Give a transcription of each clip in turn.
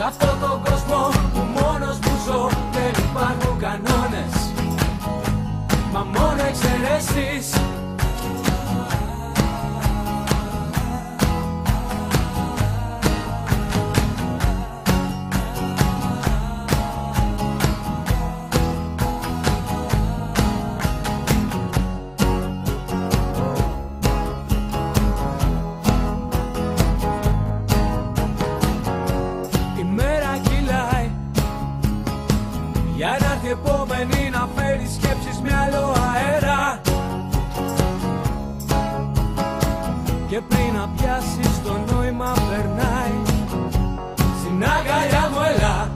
αυτόν τον κόσμο που μόνος που ζω δεν υπάρχουν κανόνες, μα μόνο εξαιρέσεις. Για να έρθει επόμενη να φέρει σκέψεις με άλλο αέρα, και πριν να πιάσεις το νόημα περνάει στην αγκαλιά μου, έλα.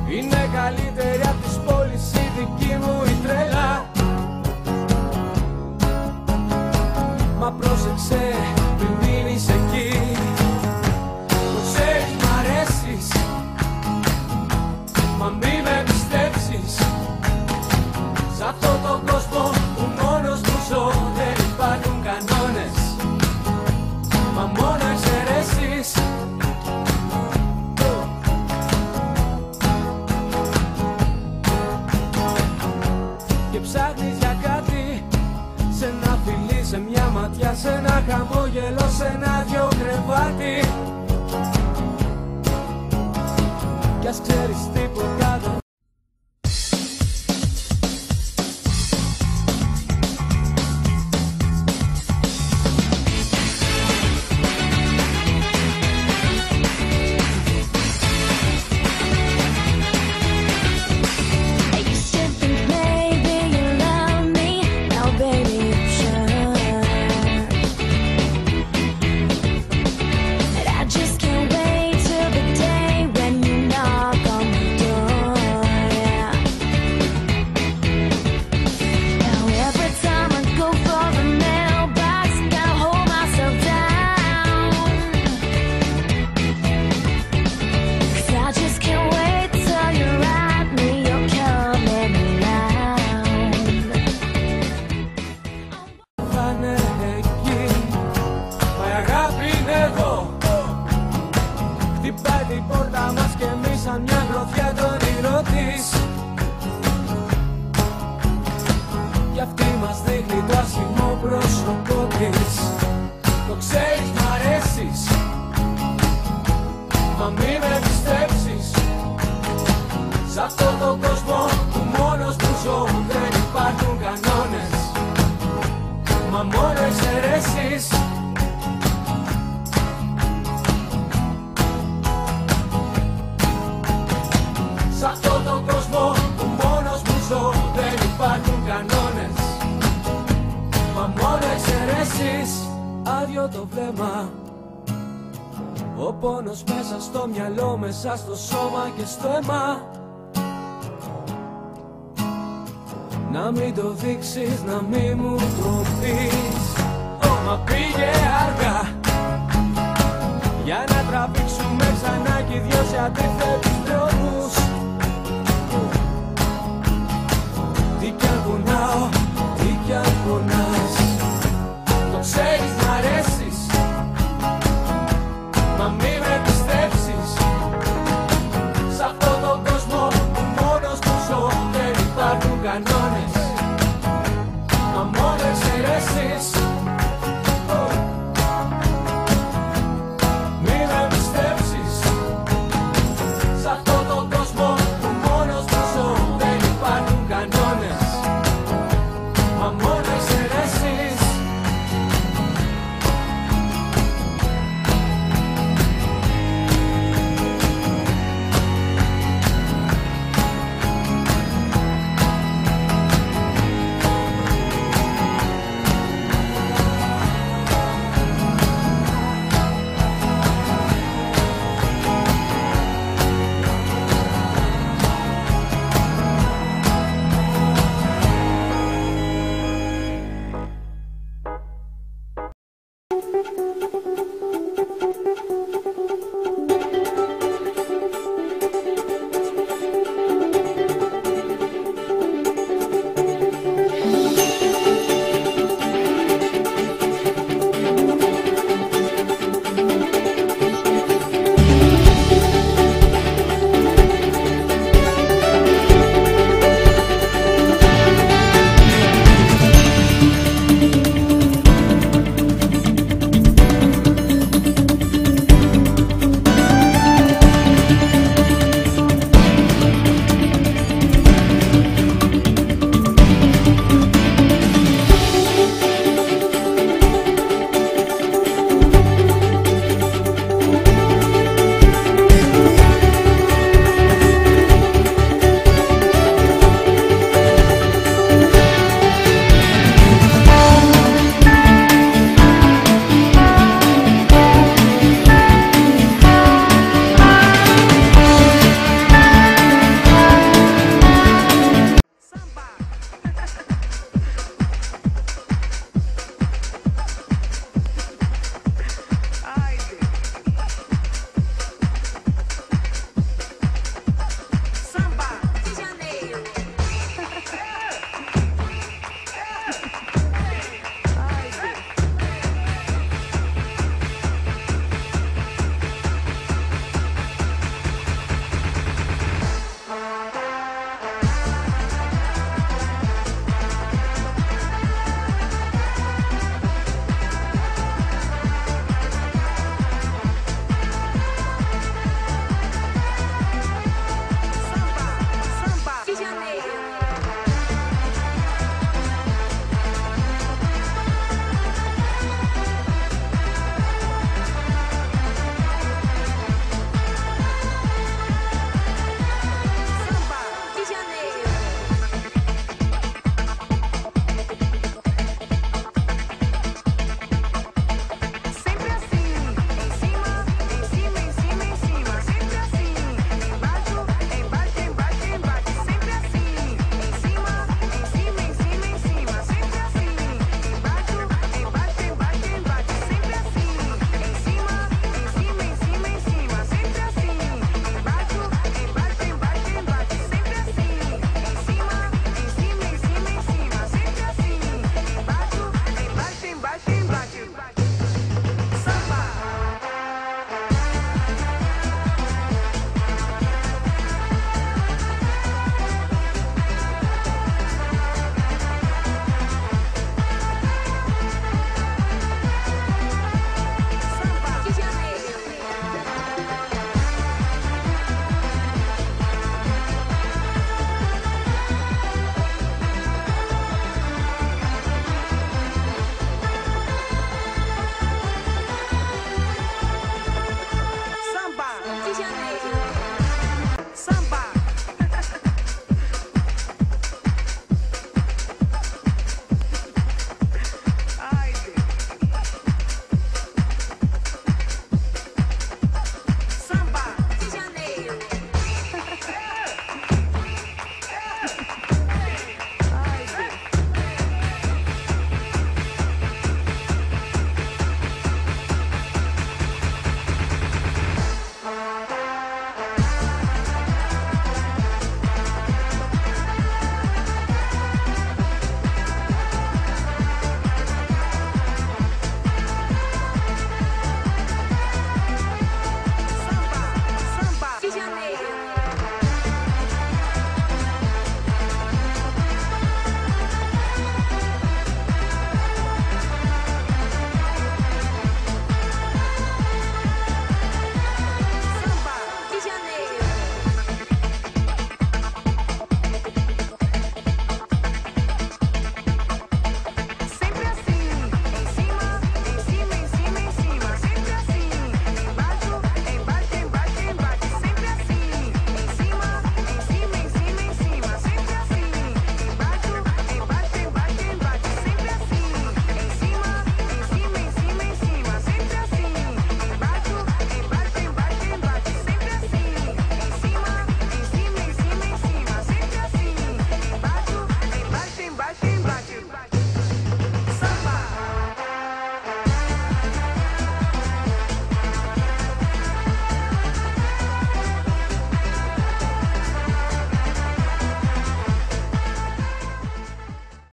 Είναι καλύτερη απ' τις πόλεις η δική μου η τρέλα. Μα πρόσεξε πριν μείνεις εκεί, το ξέρεις μ' αρέσεις, μα μη με πιστέψεις. Σ' αυτόν τον κόσμο που μόνος μου ζω δεν υπάρχουν κανόνες, μα μόνο εξαιρέσεις. Και ψάχνεις για κάτι, σε ένα φιλί, σε μια ματιά, σε ένα χαμόγελο, σε ένα δυο κρεβάτι. Κι ας ξέρεις τίποτα δεν. Χτυπάει την πόρτα μας και εμείς σαν μια γροθιά το όνειρό της. Κι αυτή μας δείχνει το άσχημο πρόσωπό της. Το ξέρεις μ' αρέσεις, μα μη με πιστέψεις. Σ' αυτόν τον κόσμο που μόνος που ζω δεν υπάρχουν κανόνες, μα μόνο εξαιρέσεις. Σ' αυτόν τον κόσμο που μόνος μου ζω δεν υπάρχουν κανόνες, μα μόνο εξαιρέσεις. Άδειο το βλέμμα, ο πόνος μέσα στο μυαλό, μέσα στο σώμα και στο αίμα. Να μην το δείξεις, να μην μου το πεις, μα πήγε αργά για να τραβήξουμε ξανά κι οι δυο σε αντίθετους δρόμους.